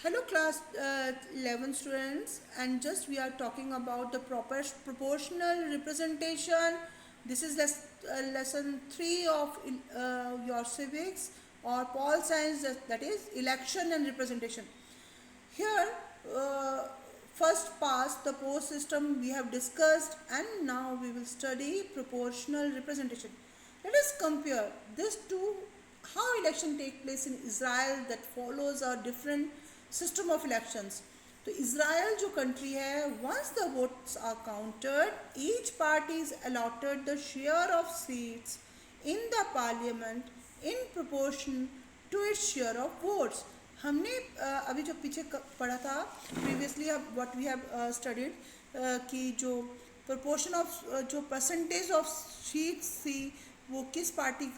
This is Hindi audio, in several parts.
Hello class 11 students, and just we are talking about the proper proportional representation. This is lesson 3 of your civics or Paul science, that is election and representation. Here, first past the post system we have discussed, and now we will study proportional representation. Let us compare this to how election take place in Israel that follows a different system of elections. तो इसराइल जो कंट्री है, once the votes are counted, each party is allotted the share of seats in the parliament in proportion to its share of votes. हमने अभी जो पीछे पढ़ा था previously, what we have studied कि जो प्रोपोर्शन ऑफ जो परसेंटेज ऑफ सीट्स थी वो किस पार्टी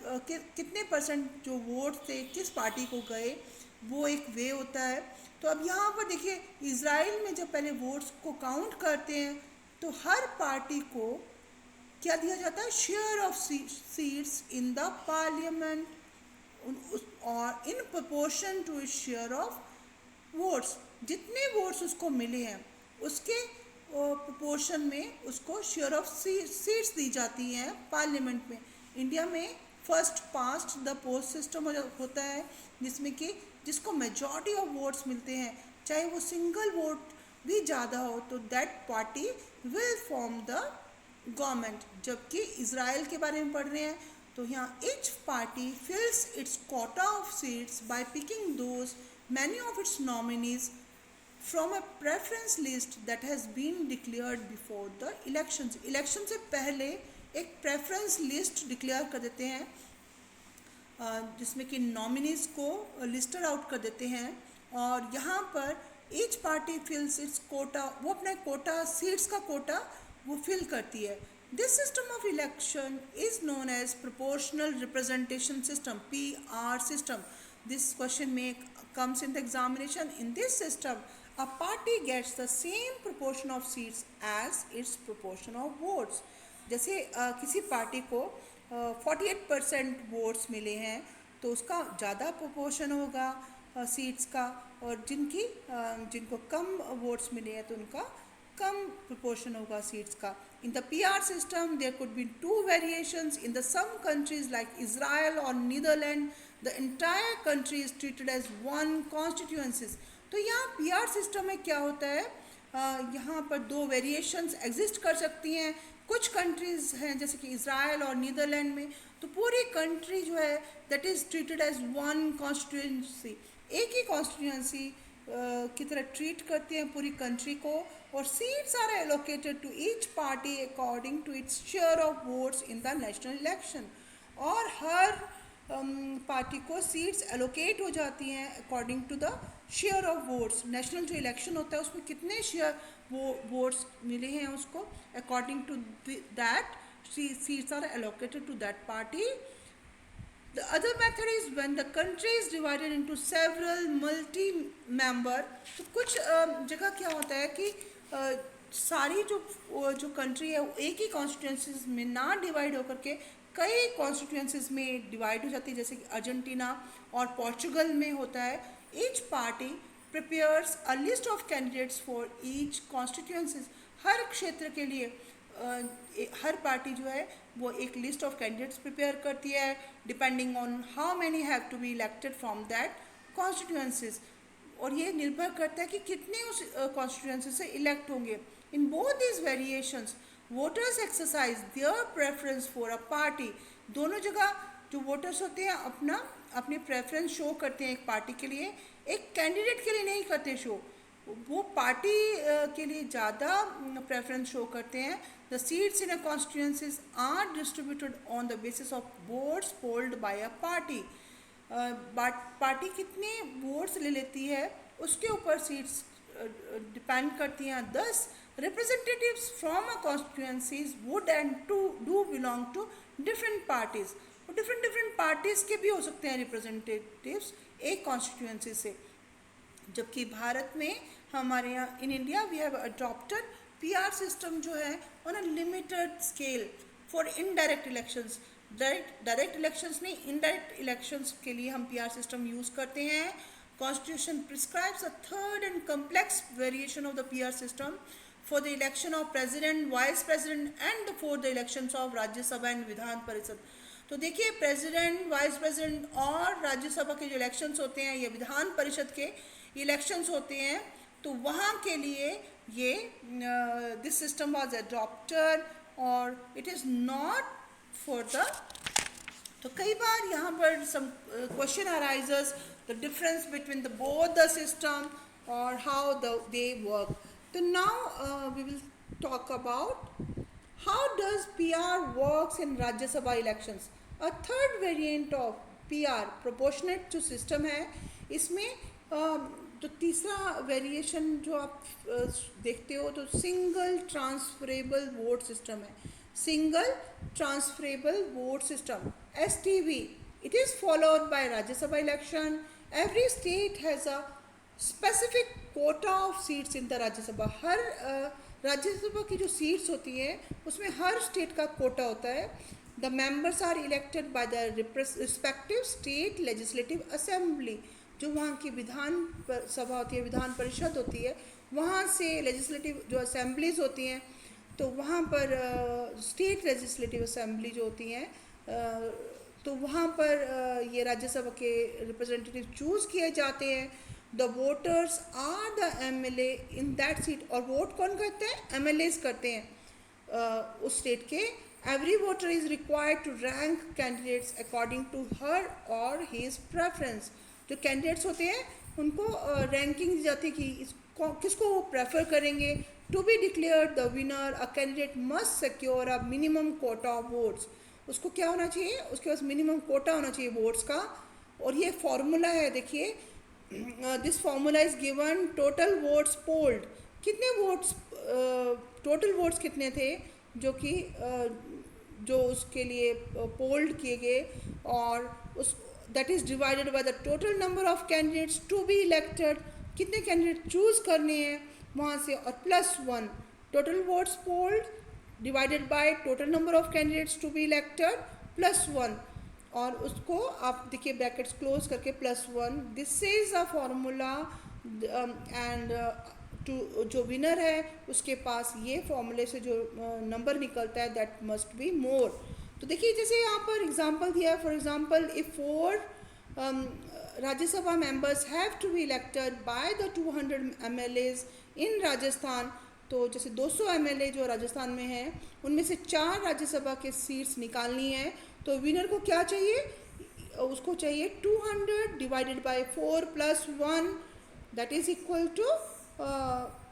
कितने परसेंट जो वोट थे किस पार्टी को गए, वो एक वे होता है. तो अब यहाँ पर देखिए, इज़राइल में जब पहले वोट्स को काउंट करते हैं तो हर पार्टी को क्या दिया जाता है, share of seats in the parliament और in proportion to its share of votes. जितने वोट्स उसको मिले हैं उसके प्रोपोर्शन में उसको शेयर ऑफ सीट्स दी जाती हैं पार्लियामेंट में. इंडिया में first past the post system होता है, जिसमें कि जिसको मेजॉरिटी ऑफ वोट्स मिलते हैं, चाहे वो सिंगल वोट भी ज़्यादा हो, तो that party will form the government. जबकि इज़राइल के बारे में पढ़ रहे हैं तो यहाँ each party fills its quota of seats by picking those many of its nominees from a preference list that has been declared before the elections. Election से पहले एक प्रेफरेंस लिस्ट डिक्लेयर कर देते हैं, जिसमें कि नॉमिनीज़ को लिस्टेड आउट कर देते हैं, और यहाँ पर ईच पार्टी फिल्स इट्स कोटा, वो अपना कोटा सीट्स का कोटा वो फिल करती है. This system of election is known as proportional representation system, PR system. This question comes in the examination. In this system, a party gets the same proportion of seats as its proportion of votes. जैसे किसी पार्टी को 48% वोट्स मिले हैं तो उसका ज़्यादा प्रोपोर्शन होगा सीट्स का, और जिनको कम वोट्स मिले हैं तो उनका कम प्रोपोर्शन होगा सीट्स का. In the PR system, there could be two variations. In the some countries like Israel or Netherlands, the entire country is treated as one constituencies. तो यहाँ PR system में क्या होता है, यहाँ पर दो वेरिएशंस एग्जिस्ट कर सकती हैं. कुछ कंट्रीज़ हैं जैसे कि इसराइल और नीदरलैंड में, तो पूरी कंट्री जो है that is treated as one constituency, एक ही कॉन्स्टिट्यूंसी की तरह ट्रीट करते हैं पूरी कंट्री को, और seats are allocated to each party according to its share of votes in the national election. और हर पार्टी को सीट्स एलोकेट हो जाती हैं according to the share of votes. National जो इलेक्शन होता है उसमें कितने शेयर वो वोट्स मिले हैं उसको, according to that seats are allocated to that party. The other method is when the country is divided into several multi-member. तो कुछ जगह क्या होता है कि सारी जो कंट्री है एक ही कॉन्स्टिट्यूंसीज में ना डिवाइड होकर के कई कॉन्स्टिट्यूंसीज में डिवाइड हो जाती है, जैसे कि अर्जेंटीना और पोर्चुगल में होता है. Each party prepares a list of candidates for each constituencies. हर क्षेत्र के लिए हर पार्टी जो है वो एक लिस्ट ऑफ कैंडिडेट्स प्रिपेयर करती है, depending on how many have to be elected from that constituencies, और ये निर्भर करता है कि कितने उस कॉन्स्टिट्यूंसी से इलेक्ट होंगे. In both these variations voters exercise their preference for a party. दोनों जगह जो वोटर्स होते हैं अपनी प्रेफरेंस शो करते हैं एक पार्टी के लिए, एक कैंडिडेट के लिए नहीं करते शो, वो पार्टी के लिए ज़्यादा प्रेफरेंस शो करते हैं. The seats in a constituencies are distributed on the basis of votes polled by a party. Party कितने वोट्स ले लेती है उसके ऊपर सीट्स डिपेंड करती हैं. Thus representatives from a constituencies would and to do belong to different parties. Different parties के भी हो सकते हैं रिप्रेजेंटेटिव्स एक कॉन्स्टिट्यूंसी से. जबकि भारत में हमारे यहाँ in India we have adopted PR system जो है on a limited scale for indirect elections. Direct elections नहीं, इनडायरेक्ट इलेक्शंस के लिए हम PR सिस्टम यूज़ करते हैं. Constitution prescribes a third and complex variation of the PR system for the election of president, vice president and for the elections of Rajya Sabha and Vidhan Parishad. तो देखिए प्रेसिडेंट, वाइस प्रेसिडेंट और राज्यसभा के जो इलेक्शंस होते हैं या विधान परिषद के इलेक्शंस होते हैं, तो वहाँ के लिए ये दिस सिस्टम वाज अडॉप्टेड और it is not for the. तो कई बार यहाँ पर some question arises the difference between the both the system और हाउ दे वर्क. तो now we will talk about how does PR works in Rajya Sabha elections. A third variant of PR proportionate to system है. इसमें जो तीसरा वेरिएशन जो आप देखते हो तो सिंगल ट्रांसफरेबल वोट सिस्टम है. Single transferable vote system STV. It is followed by Rajya Sabha election. Every state has a specific quota of seats in the Rajya Sabha. हर राज्यसभा की जो सीट्स होती हैं उसमें हर स्टेट का कोटा होता है. The members are elected by the respective state legislative assembly. जो वहाँ की विधान सभा होती है, विधान परिषद होती है, वहाँ से लेजिस्लेटिव जो असेंबलीज होती हैं, तो वहाँ पर स्टेट लेजिस्लेटिव असेंबली जो होती हैं, तो वहाँ पर ये राज्यसभा के रिप्रेजेंटेटिव चूज़ किए जाते हैं. The voters are the MLA in that seat. और वोट कौन करते हैं? MLAs करते हैं उस स्टेट के. Every voter is required to rank candidates according to her और हिज प्रेफरेंस. जो कैंडिडेट्स होते हैं उनको रैंकिंग दी जाती है कि किसको वो प्रेफर करेंगे. To be declared the winner a candidate must secure a minimum quota of votes. उसको क्या होना चाहिए? उसके पास मिनिमम कोटा होना चाहिए वोट्स का. और ये फॉर्मूला है, देखिए this formula is given total votes polled. कितने वोट्स टोटल वोट्स कितने थे जो कि जो उसके लिए पोल्ड किए गए, और उस that is divided by the total number of candidates to be elected. कितने कैंडिडेट चूज़ करने हैं वहाँ से, और +1. Total votes polled divided by total number of candidates to be elected +1. और उसको आप देखिए ब्रैकेट्स क्लोज करके +1. This is a formula and to जो विनर है उसके पास ये फॉर्मूले से जो नंबर निकलता है दैट मस्ट बी मोर. तो देखिए जैसे यहाँ पर एग्जांपल दिया है. For example if 4 Rajya Sabha members have to be elected by the 200 MLAs in Rajasthan. तो जैसे 200 MLA जो राजस्थान में हैं उनमें से 4 राज्यसभा के सीट्स निकालनी है. तो विनर को क्या चाहिए? उसको चाहिए 200 divided by 4 +1 that is equal to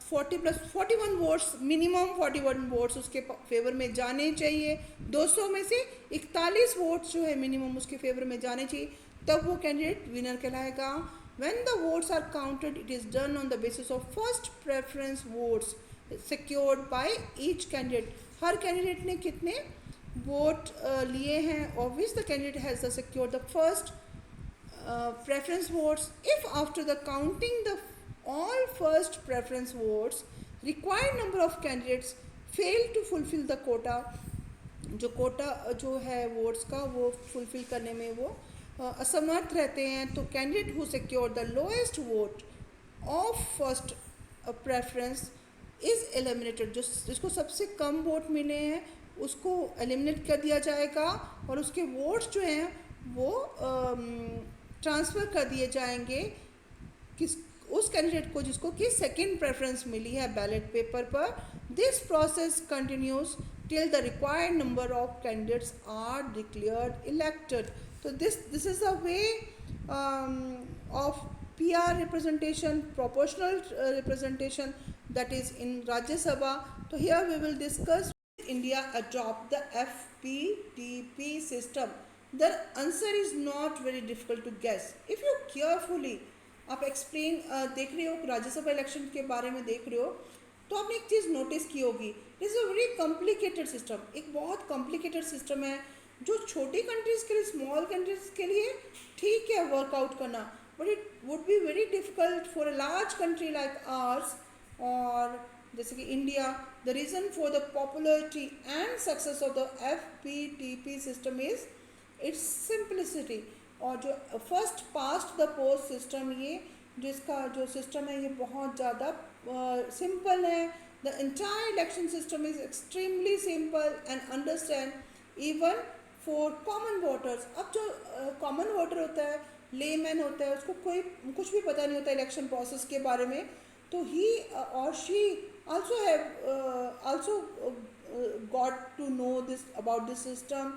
40 + 41 votes. Minimum 41 votes उसके फेवर में जाने चाहिए. 200 में से 41 वोट्स जो है मिनिमम उसके फेवर में जाने चाहिए, तब वो कैंडिडेट विनर कहलाएगा. When the votes are counted, it is done on the basis of first preference votes secured by each candidate. Her candidate ने कितने वोट लिए हैं. Obvious the candidate has secured the first preference votes. If after the counting the all first preference votes, required number of candidates fail to fulfill the quota, जो कोटा जो है वोट्स का वो फुलफिल करने में वो असमर्थ रहते हैं, तो candidate who secure the lowest vote of first preference is eliminated. जो जिसको सबसे कम वोट मिले हैं उसको एलिमिनेट कर दिया जाएगा और उसके वोट्स जो हैं वो ट्रांसफ़र कर दिए जाएंगे किस उस कैंडिडेट को जिसको कि सेकेंड प्रेफरेंस मिली है बैलेट पेपर पर. This process continues till the required number of candidates are declared elected. So this is a way of PR representation, proportional representation, that is in Rajya Sabha. So here we will discuss India adopt the FPTP system. The answer is not very difficult to guess if you carefully आप एक्सप्लेन देख रहे हो, राज्यसभा इलेक्शन के बारे में देख रहे हो, तो आपने एक चीज़ नोटिस की होगी. It is a very complicated system. एक बहुत कॉम्प्लिकेटेड सिस्टम है जो छोटी कंट्रीज़ के लिए, स्मॉल कंट्रीज़ के लिए ठीक है वर्कआउट करना, but it would be very difficult for a large country like ours और जैसे कि India. The reason for the popularity and success of the FPTP system is it's simplicity. और जो first past the post system, ये जिसका जो सिस्टम है ये बहुत ज़्यादा सिंपल है. The entire election system is extremely simple and understand even for common voters. अब जो कॉमन वोटर होता है, लेमैन होता है, उसको कोई कुछ भी पता नहीं होता इलेक्शन प्रोसेस के बारे में, तो ही और she also have also got to know this about this system.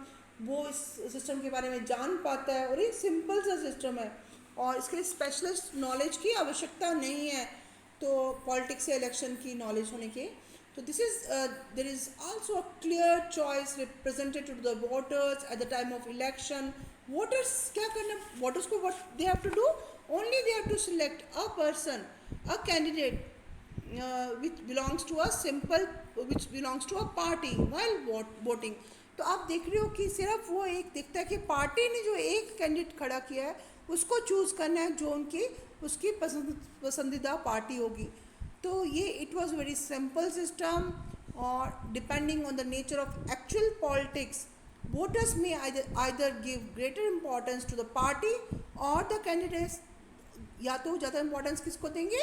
वो इस सिस्टम के बारे में जान पाता है और ये सिंपल सा सिस्टम है और इसके लिए स्पेशलिस्ट नॉलेज की आवश्यकता नहीं है. तो पॉलिटिक्स या इलेक्शन की नॉलेज होने की, तो this is there is also a clear choice represented to the voters at the time of election. Voters क्या करना, वोटर्स को what they have to do, only they have to select a person, a candidate which belongs to a simple, which belongs to a party while voting. तो आप देख रहे हो कि सिर्फ वो एक दिखता है कि पार्टी ने जो एक कैंडिडेट खड़ा किया है उसको चूज़ करना है जो उनकी उसकी पसंदीदा पार्टी होगी. तो ये it was very simple system. और depending on the nature of actual politics, voters में either give greater importance to the party or the candidates. या तो ज़्यादा इम्पोर्टेंस किसको देंगे,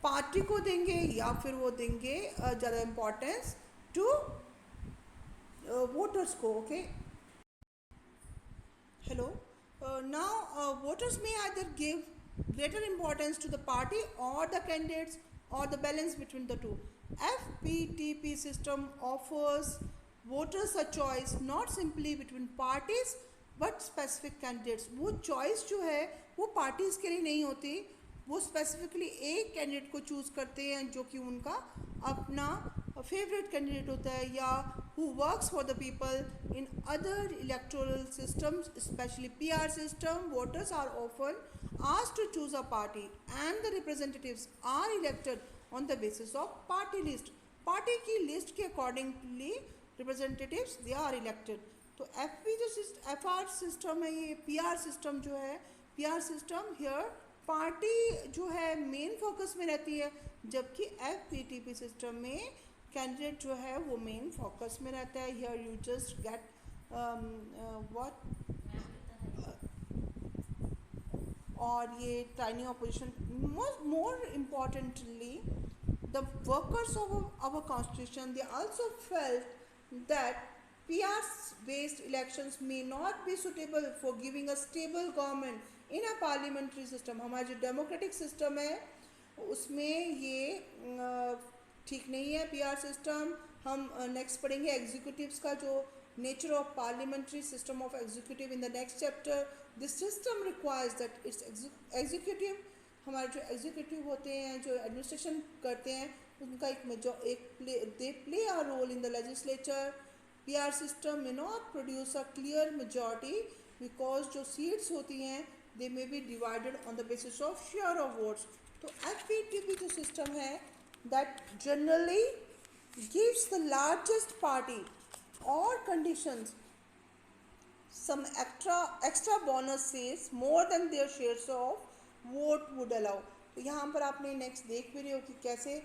पार्टी को देंगे, या फिर वो देंगे ज़्यादा इम्पोर्टेंस टू वोटर्स को. Okay, hello. नाउ वोटर्स में either give greater importance to the party or the candidates or the balance between the two. FPTP system offers voters a choice not simply between parties but specific candidates. वो choice जो है वो parties के लिए नहीं होती, वो स्पेसिफिकली एक कैंडिडेट को चूज़ करते हैं जो कि उनका अपना फेवरेट कैंडिडेट होता है, या who works for the people. In other electoral systems, specially PR system, voters are often asked to choose a party and the representatives are elected on the basis of party list. Party की लिस्ट के accordingly representatives they are elected. तो एफ जो एफ आर सिस्टम है, ये पी आर सिस्टम जो है, P R system here party जो है मेन फोकस में रहती है, जबकि F P T P system में कैंडिडेट जो है वो मेन फोकस में रहता है. Here you just get what. और ये tiny opposition. More importantly, the workers of our constitution, they also felt that PR based elections may not be suitable for giving a stable government in a parliamentary system. हमारा जो democratic system है उसमें ये ठीक नहीं है पीआर सिस्टम. हम नेक्स्ट पढ़ेंगे एग्जीक्यूटिव्स का जो nature of parliamentary system of executive in the next chapter. This system requires that it's executive, हमारे जो एग्जीक्यूटिव होते हैं जो एडमिनिस्ट्रेशन करते हैं उनका they play a role in the legislature. PR system में not produce a clear majority because जो सीट्स होती हैं they may be divided on the basis of share of votes. तो एफपीटीपी जो सिस्टम है that generally gives the largest party or conditions some extra bonuses more than their shares of vote would allow. तो यहाँ पर आपने नेक्स्ट देख भी रहे हो कि कैसे